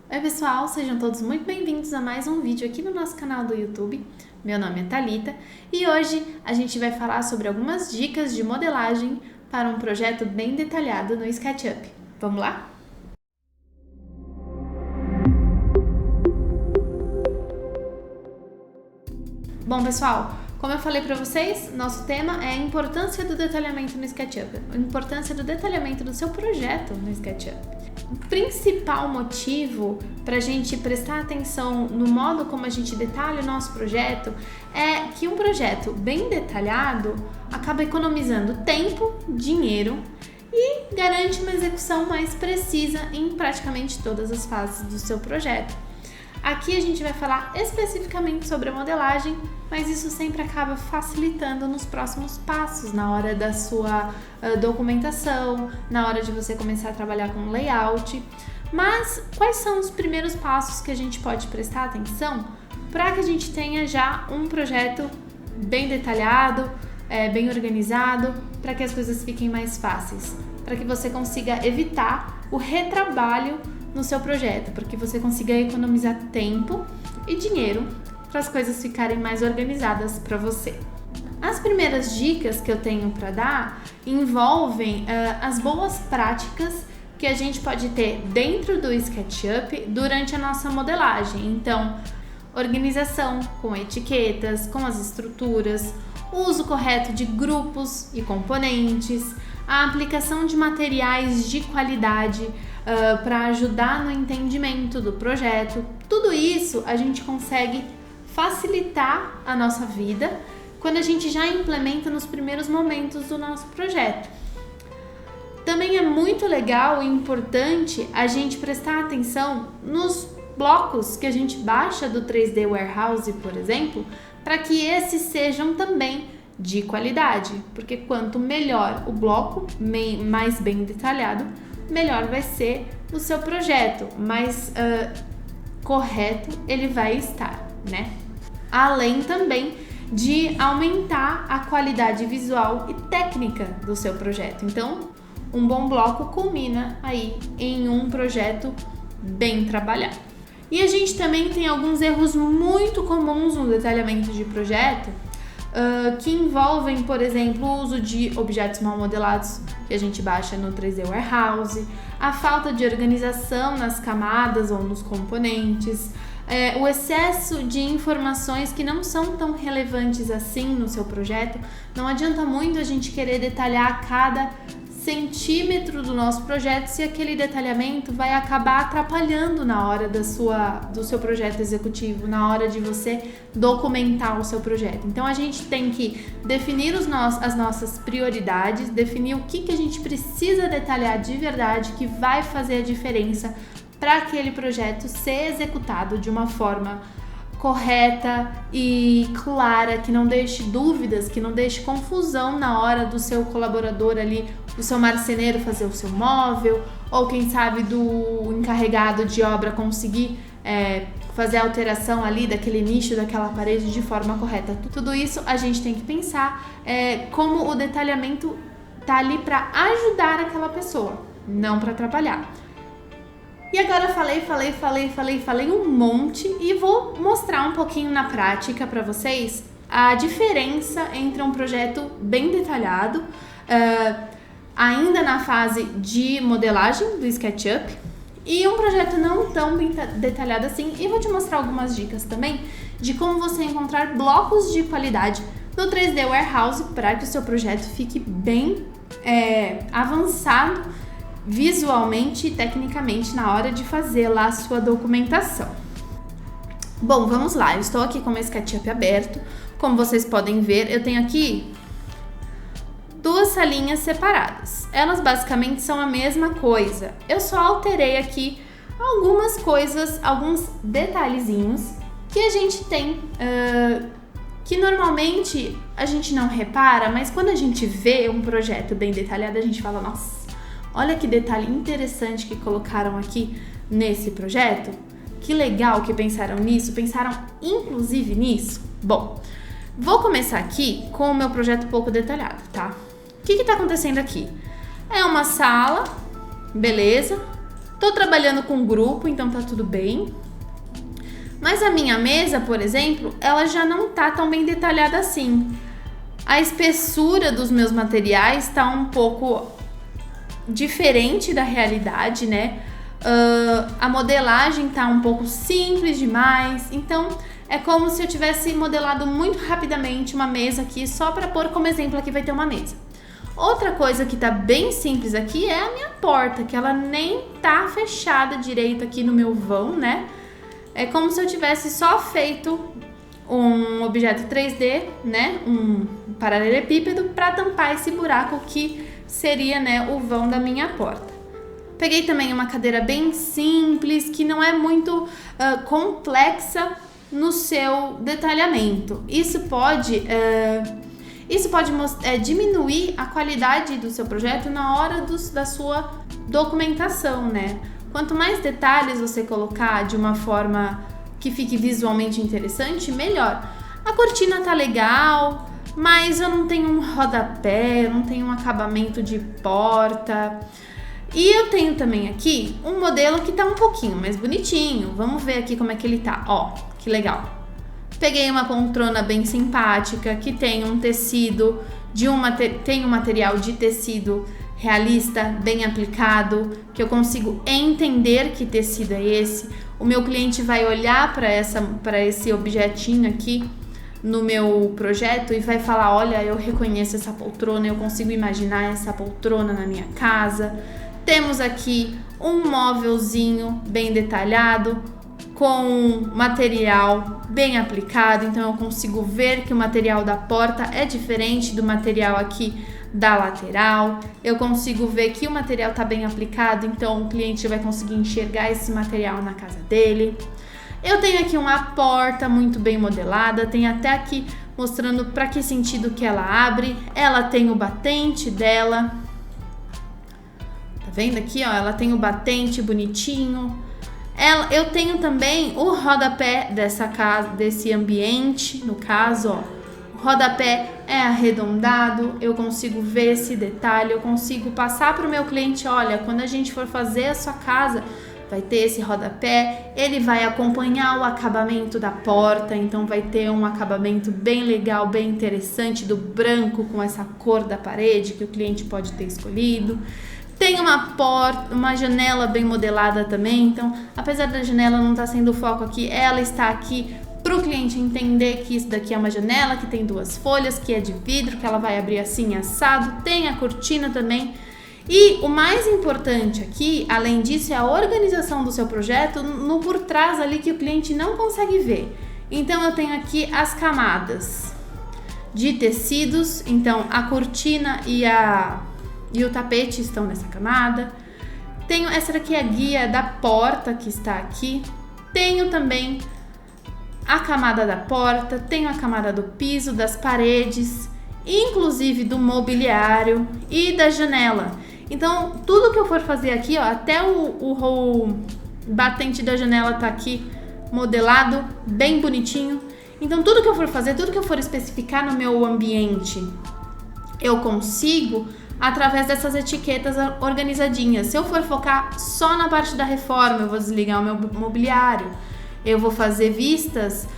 Oi pessoal, sejam todos muito bem-vindos a mais um vídeo aqui no nosso canal do YouTube. Meu nome é Thalita e hoje a gente vai falar sobre algumas dicas de modelagem para um projeto bem detalhado no SketchUp. Vamos lá? Bom pessoal, como eu falei para vocês, nosso tema é a importância do detalhamento no SketchUp, a importância do detalhamento do seu projeto no SketchUp. O principal motivo para a gente prestar atenção no modo como a gente detalha o nosso projeto é que um projeto bem detalhado acaba economizando tempo, dinheiro e garante uma execução mais precisa em praticamente todas as fases do seu projeto. Aqui a gente vai falar especificamente sobre a modelagem, mas isso sempre acaba facilitando nos próximos passos, na hora da sua documentação, na hora de você começar a trabalhar com layout. Mas quais são os primeiros passos que a gente pode prestar atenção para que a gente tenha já um projeto bem detalhado, bem organizado, para que as coisas fiquem mais fáceis, para que você consiga evitar o retrabalho no seu projeto, para que você consiga economizar tempo e dinheiro para as coisas ficarem mais organizadas para você. As primeiras dicas que eu tenho para dar envolvem as boas práticas que a gente pode ter dentro do SketchUp durante a nossa modelagem. Então, organização com etiquetas, com as estruturas, o uso correto de grupos e componentes, a aplicação de materiais de qualidade para ajudar no entendimento do projeto. Tudo isso a gente consegue facilitar a nossa vida quando a gente já implementa nos primeiros momentos do nosso projeto. Também é muito legal e importante a gente prestar atenção nos blocos que a gente baixa do 3D Warehouse, por exemplo, para que esses sejam também de qualidade, porque quanto melhor o bloco, mais bem detalhado, melhor vai ser o seu projeto, mais correto ele vai estar, né? Além também de aumentar a qualidade visual e técnica do seu projeto. Então, um bom bloco culmina aí em um projeto bem trabalhado. E a gente também tem alguns erros muito comuns no detalhamento de projeto, que envolvem, por exemplo, o uso de objetos mal modelados que a gente baixa no 3D Warehouse, a falta de organização nas camadas ou nos componentes, o excesso de informações que não são tão relevantes assim no seu projeto. Não adianta muito a gente querer detalhar cada centímetro do nosso projeto se aquele detalhamento vai acabar atrapalhando na hora do seu projeto executivo, na hora de você documentar o seu projeto. Então a gente tem que definir as nossas prioridades, definir o que a gente precisa detalhar de verdade, que vai fazer a diferença para aquele projeto ser executado de uma forma correta e clara, que não deixe dúvidas, que não deixe confusão na hora do seu colaborador ali, do seu marceneiro fazer o seu móvel, ou quem sabe do encarregado de obra conseguir fazer a alteração ali daquele nicho, daquela parede de forma correta. Tudo isso a gente tem que pensar como o detalhamento tá ali para ajudar aquela pessoa, não para atrapalhar. E agora falei um monte e vou mostrar um pouquinho na prática para vocês a diferença entre um projeto bem detalhado, ainda na fase de modelagem do SketchUp, e um projeto não tão bem detalhado assim. E vou te mostrar algumas dicas também de como você encontrar blocos de qualidade no 3D Warehouse para que o seu projeto fique bem avançado visualmente e tecnicamente na hora de fazer lá a sua documentação. Bom, vamos lá, eu estou aqui com o meu SketchUp aberto. Como vocês podem ver, eu tenho aqui duas salinhas separadas. Elas basicamente são a mesma coisa. Eu só alterei aqui algumas coisas, alguns detalhezinhos que a gente tem, que normalmente a gente não repara, mas quando a gente vê um projeto bem detalhado, a gente fala, nossa, olha que detalhe interessante que colocaram aqui nesse projeto. Que legal que pensaram nisso, pensaram inclusive nisso. Bom, vou começar aqui com o meu projeto pouco detalhado, tá? O que tá acontecendo aqui? É uma sala, beleza, Tô trabalhando com grupo, então tá tudo bem. Mas a minha mesa, por exemplo, ela já não tá tão bem detalhada assim. A espessura dos meus materiais tá um pouco diferente da realidade, né? A modelagem tá um pouco simples demais, então é como se eu tivesse modelado muito rapidamente uma mesa aqui, só para pôr como exemplo aqui vai ter uma mesa. Outra coisa que tá bem simples aqui é a minha porta, que ela nem tá fechada direito aqui no meu vão, né? É como se eu tivesse só feito um objeto 3D, né? Um paralelepípedo para tampar esse buraco que seria, né, o vão da minha porta. Peguei também uma cadeira bem simples, que não é muito complexa no seu detalhamento. Isso pode diminuir a qualidade do seu projeto na hora da sua documentação, né? Quanto mais detalhes você colocar de uma forma que fique visualmente interessante, melhor. A cortina tá legal, mas eu não tenho um rodapé, eu não tenho um acabamento de porta. E eu tenho também aqui um modelo que tá um pouquinho mais bonitinho. Vamos ver aqui como é que ele tá. Ó, que legal. Peguei uma poltrona bem simpática, que tem um tecido, tem um material de tecido realista, bem aplicado, que eu consigo entender que tecido é esse. O meu cliente vai olhar para esse objetinho aqui no meu projeto e vai falar, olha, eu reconheço essa poltrona, eu consigo imaginar essa poltrona na minha casa. Temos aqui um móvelzinho bem detalhado, com material bem aplicado, então eu consigo ver que o material da porta é diferente do material aqui da lateral. Eu consigo ver que o material está bem aplicado, então o cliente vai conseguir enxergar esse material na casa dele. Eu tenho aqui uma porta muito bem modelada, tem até aqui mostrando para que sentido que ela abre. Ela tem o batente dela. Tá vendo aqui, ó? Ela tem o batente bonitinho. Eu tenho também o rodapé dessa casa, desse ambiente, no caso, ó. O rodapé é arredondado, eu consigo ver esse detalhe, eu consigo passar para o meu cliente, olha, quando a gente for fazer a sua casa, vai ter esse rodapé, ele vai acompanhar o acabamento da porta, então vai ter um acabamento bem legal, bem interessante, do branco com essa cor da parede que o cliente pode ter escolhido. Tem uma porta, uma janela bem modelada também, então apesar da janela não estar sendo o foco aqui, ela está aqui para o cliente entender que isso daqui é uma janela, que tem 2 folhas, que é de vidro, que ela vai abrir assim assado, tem a cortina também. E o mais importante aqui, além disso, é a organização do seu projeto no por trás ali que o cliente não consegue ver. Então eu tenho aqui as camadas de tecidos, então a cortina e o tapete estão nessa camada. Tenho essa daqui é a guia da porta que está aqui. Tenho também a camada da porta, tenho a camada do piso, das paredes, inclusive do mobiliário e da janela. Então, tudo que eu for fazer aqui, ó, até o batente da janela tá aqui modelado, bem bonitinho. Então, tudo que eu for fazer, tudo que eu for especificar no meu ambiente, eu consigo através dessas etiquetas organizadinhas. Se eu for focar só na parte da reforma, eu vou desligar o meu mobiliário. Eu vou fazer vistas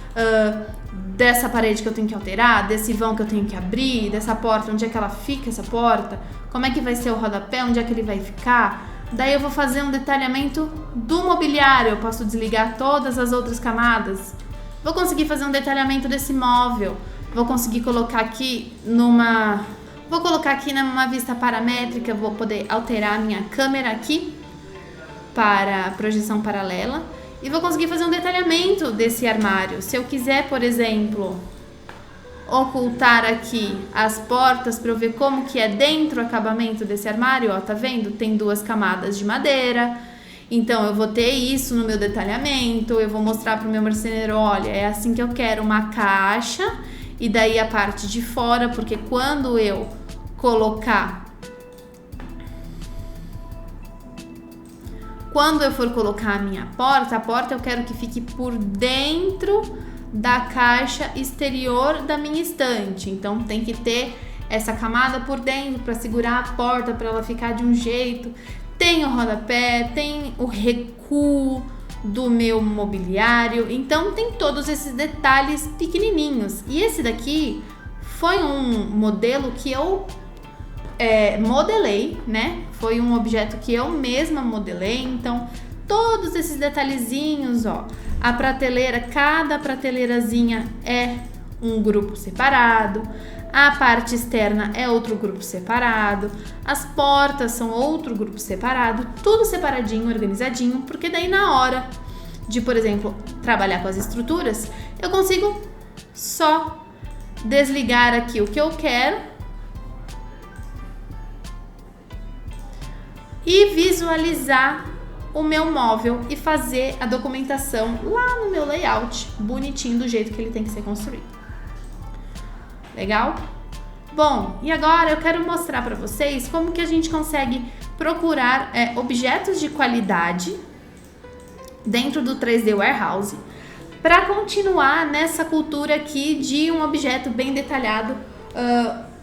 dessa parede que eu tenho que alterar, desse vão que eu tenho que abrir, dessa porta, onde é que ela fica, essa porta, como é que vai ser o rodapé, onde é que ele vai ficar. Daí eu vou fazer um detalhamento do mobiliário, eu posso desligar todas as outras camadas. Vou conseguir fazer um detalhamento desse móvel, vou conseguir colocar aqui numa vista paramétrica, vou poder alterar a minha câmera aqui para projeção paralela. E vou conseguir fazer um detalhamento desse armário. Se eu quiser, por exemplo, ocultar aqui as portas para eu ver como que é dentro o acabamento desse armário, ó, tá vendo? Tem 2 camadas de madeira. Então eu vou ter isso no meu detalhamento, eu vou mostrar para o meu marceneiro, olha, é assim que eu quero uma caixa e daí a parte de fora, porque quando eu for colocar a minha porta, a porta eu quero que fique por dentro da caixa exterior da minha estante. Então tem que ter essa camada por dentro para segurar a porta, para ela ficar de um jeito. tem o rodapé, tem o recuo do meu mobiliário, então tem todos esses detalhes pequenininhos. E esse daqui foi um modelo que eu modelei, né? Foi um objeto que eu mesma modelei, então todos esses detalhezinhos, ó, a prateleira, cada prateleirazinha é um grupo separado, a parte externa é outro grupo separado, as portas são outro grupo separado, tudo separadinho, organizadinho, porque daí na hora de, por exemplo, trabalhar com as estruturas, eu consigo só desligar aqui o que eu quero e visualizar o meu móvel e fazer a documentação lá no meu layout, bonitinho do jeito que ele tem que ser construído. Legal? Bom, e agora eu quero mostrar para vocês como que a gente consegue procurar objetos de qualidade dentro do 3D Warehouse para continuar nessa cultura aqui de um objeto bem detalhado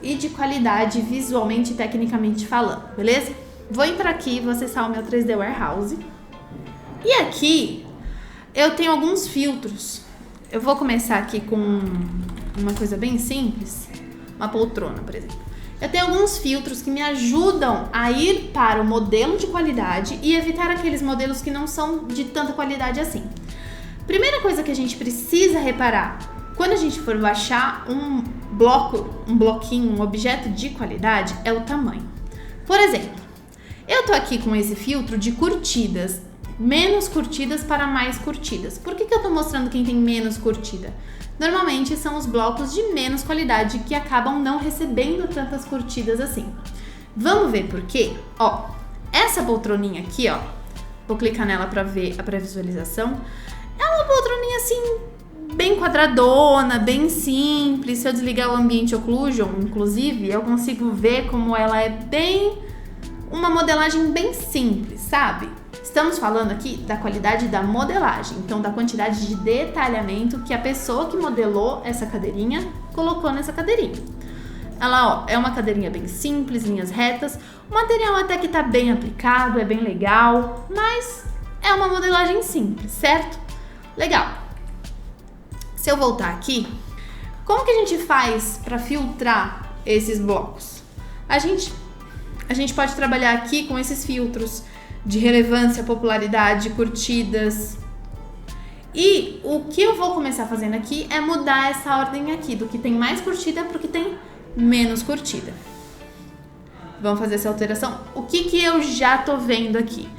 e de qualidade visualmente e tecnicamente falando, beleza? Vou entrar aqui, vou acessar o meu 3D Warehouse e aqui eu tenho alguns filtros. Eu vou começar aqui com uma coisa bem simples, uma poltrona, por exemplo. Eu tenho alguns filtros que me ajudam a ir para o modelo de qualidade e evitar aqueles modelos que não são de tanta qualidade assim. Primeira coisa que a gente precisa reparar, quando a gente for baixar um bloquinho, um objeto de qualidade, é o tamanho. Por exemplo, eu tô aqui com esse filtro de curtidas, menos curtidas para mais curtidas. Por que eu tô mostrando quem tem menos curtida? Normalmente são os blocos de menos qualidade que acabam não recebendo tantas curtidas assim. Vamos ver por quê? Ó, essa poltroninha aqui, ó, vou clicar nela para ver a pré-visualização. É uma poltroninha assim, bem quadradona, bem simples. Se eu desligar o Ambient Occlusion, inclusive, eu consigo ver como ela é bem... uma modelagem bem simples, sabe? Estamos falando aqui da qualidade da modelagem, então da quantidade de detalhamento que a pessoa que modelou essa cadeirinha colocou nessa cadeirinha. Ela, ó, é uma cadeirinha bem simples, linhas retas, o material até que tá bem aplicado, é bem legal, mas é uma modelagem simples, certo? Legal. Se eu voltar aqui, como que a gente faz para filtrar esses blocos? A gente pode trabalhar aqui com esses filtros de relevância, popularidade, curtidas. E o que eu vou começar fazendo aqui é mudar essa ordem aqui, do que tem mais curtida para o que tem menos curtida. Vamos fazer essa alteração. O que eu já tô vendo aqui?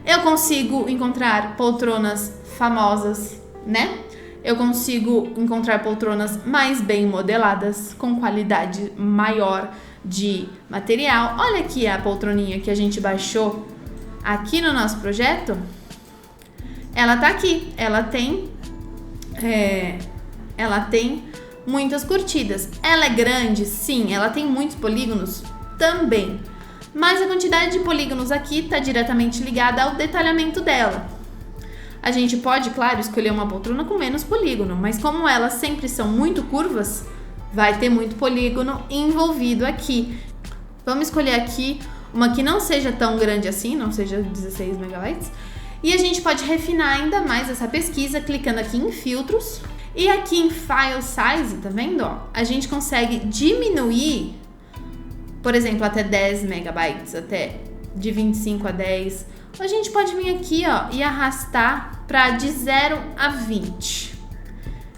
Eu consigo encontrar poltronas famosas, né? Eu consigo encontrar poltronas mais bem modeladas, com qualidade maior de material. Olha aqui a poltroninha que a gente baixou aqui no nosso projeto. Ela tá aqui, ela tem muitas curtidas. Ela é grande? Sim. Ela tem muitos polígonos? Também. Mas a quantidade de polígonos aqui está diretamente ligada ao detalhamento dela. A gente pode, claro, escolher uma poltrona com menos polígono, mas como elas sempre são muito curvas, vai ter muito polígono envolvido aqui. Vamos escolher aqui uma que não seja tão grande assim, não seja 16 megabytes. E a gente pode refinar ainda mais essa pesquisa clicando aqui em filtros. E aqui em File Size, tá vendo? Ó, a gente consegue diminuir, por exemplo, até 10 megabytes, até de 25 a 10. A gente pode vir aqui, ó, e arrastar para de 0 a 20.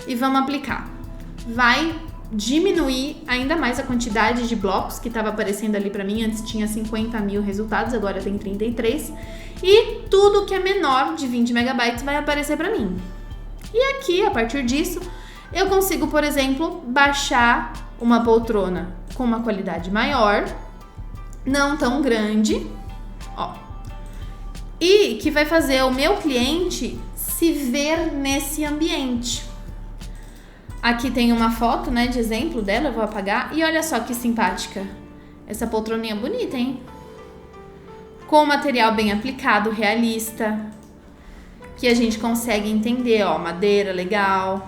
E vamos aplicar. Vai diminuir ainda mais a quantidade de blocos que estava aparecendo ali para mim. Antes tinha 50 mil resultados, agora tem 33. E tudo que é menor de 20 megabytes vai aparecer para mim. E aqui, a partir disso, eu consigo, por exemplo, baixar uma poltrona com uma qualidade maior, não tão grande, ó, e que vai fazer o meu cliente se ver nesse ambiente. Aqui tem uma foto, né, de exemplo dela, eu vou apagar, e olha só que simpática. Essa poltroninha bonita, hein? Com material bem aplicado, realista, que a gente consegue entender, ó, madeira legal,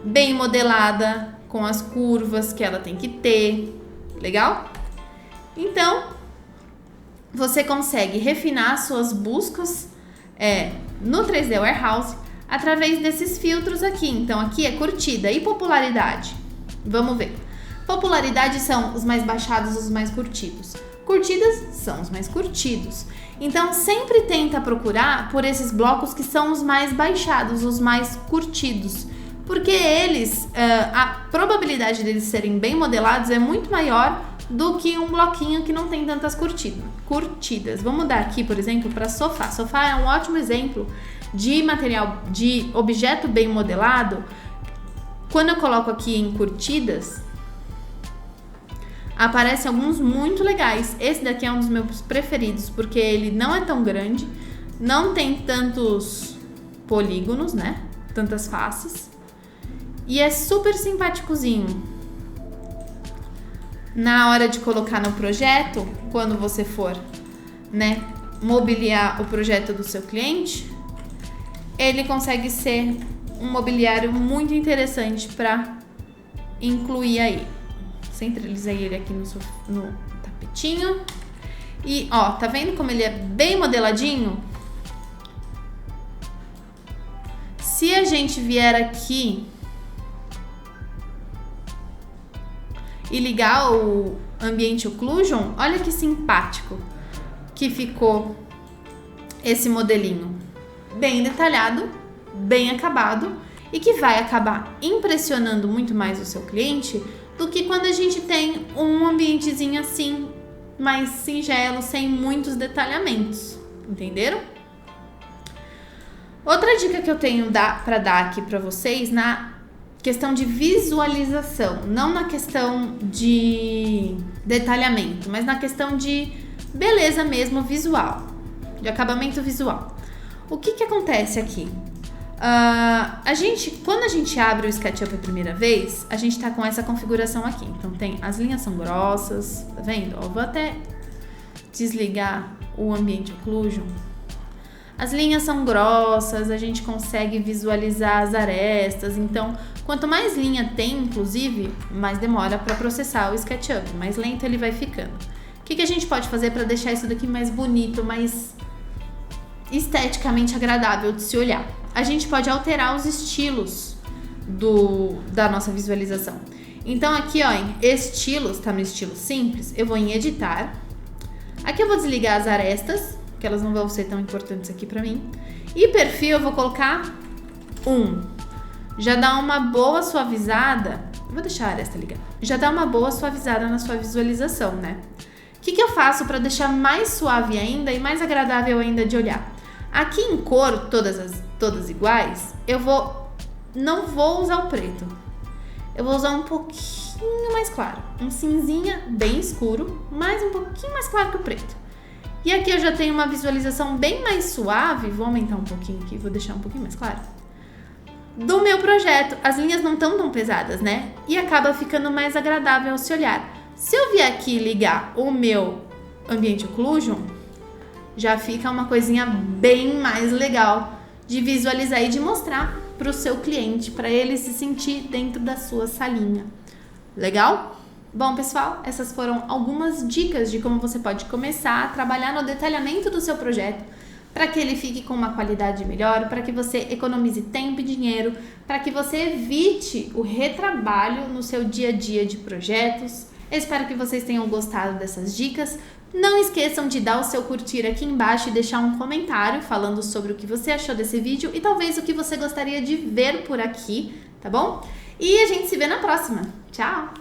bem modelada, com as curvas que ela tem que ter, legal? Então, você consegue refinar suas buscas no 3D Warehouse através desses filtros aqui. Então, aqui é curtida e popularidade. Vamos ver. Popularidade são os mais baixados, os mais curtidos. Curtidas são os mais curtidos. Então, sempre tenta procurar por esses blocos que são os mais baixados, os mais curtidos. Porque eles, a probabilidade deles serem bem modelados é muito maior do que um bloquinho que não tem tantas curtidas. Vamos mudar aqui, por exemplo, para sofá. Sofá é um ótimo exemplo de material, de objeto bem modelado. Quando eu coloco aqui em curtidas, aparecem alguns muito legais. Esse daqui é um dos meus preferidos, porque ele não é tão grande, não tem tantos polígonos, né? Tantas faces. E é super simpáticozinho. Na hora de colocar no projeto, quando você for, né, mobiliar o projeto do seu cliente, ele consegue ser um mobiliário muito interessante para incluir aí. Centralizei ele aqui no tapetinho. E, ó, tá vendo como ele é bem modeladinho? Se a gente vier aqui e ligar o Ambient Occlusion, olha que simpático que ficou esse modelinho. Bem detalhado, bem acabado e que vai acabar impressionando muito mais o seu cliente do que quando a gente tem um ambientezinho assim, mais singelo, sem muitos detalhamentos. Entenderam? Outra dica que eu tenho para dar aqui para vocês na questão de visualização, não na questão de detalhamento, mas na questão de beleza mesmo visual, de acabamento visual. O que acontece aqui? Quando a gente abre o SketchUp a primeira vez, a gente tá com essa configuração aqui. Então as linhas são grossas, tá vendo? Ó, vou até desligar o Ambient Occlusion. As linhas são grossas, a gente consegue visualizar as arestas. Então, quanto mais linha tem, inclusive, mais demora para processar o SketchUp, mais lento ele vai ficando. O que a gente pode fazer para deixar isso daqui mais bonito, mais esteticamente agradável de se olhar? A gente pode alterar os estilos da nossa visualização. Então aqui, ó, em estilos, tá no estilo simples, eu vou em editar. Aqui eu vou desligar as arestas, que elas não vão ser tão importantes aqui pra mim. E perfil eu vou colocar 1. Já dá uma boa suavizada. Eu vou deixar a aresta ligada. Já dá uma boa suavizada na sua visualização, né? O que eu faço para deixar mais suave ainda e mais agradável ainda de olhar? Aqui em cor, todas iguais, não vou usar o preto. Eu vou usar um pouquinho mais claro. Um cinzinha bem escuro, mas um pouquinho mais claro que o preto. E aqui eu já tenho uma visualização bem mais suave. Vou aumentar um pouquinho aqui, vou deixar um pouquinho mais claro. Do meu projeto. As linhas não estão tão pesadas, né? E acaba ficando mais agradável ao se olhar. Se eu vier aqui ligar o meu Ambient Occlusion, já fica uma coisinha bem mais legal de visualizar e de mostrar para o seu cliente, para ele se sentir dentro da sua salinha. Legal? Bom, pessoal, essas foram algumas dicas de como você pode começar a trabalhar no detalhamento do seu projeto para que ele fique com uma qualidade melhor, para que você economize tempo e dinheiro, para que você evite o retrabalho no seu dia a dia de projetos. Eu espero que vocês tenham gostado dessas dicas. Não esqueçam de dar o seu curtir aqui embaixo e deixar um comentário falando sobre o que você achou desse vídeo e talvez o que você gostaria de ver por aqui, tá bom? E a gente se vê na próxima. Tchau!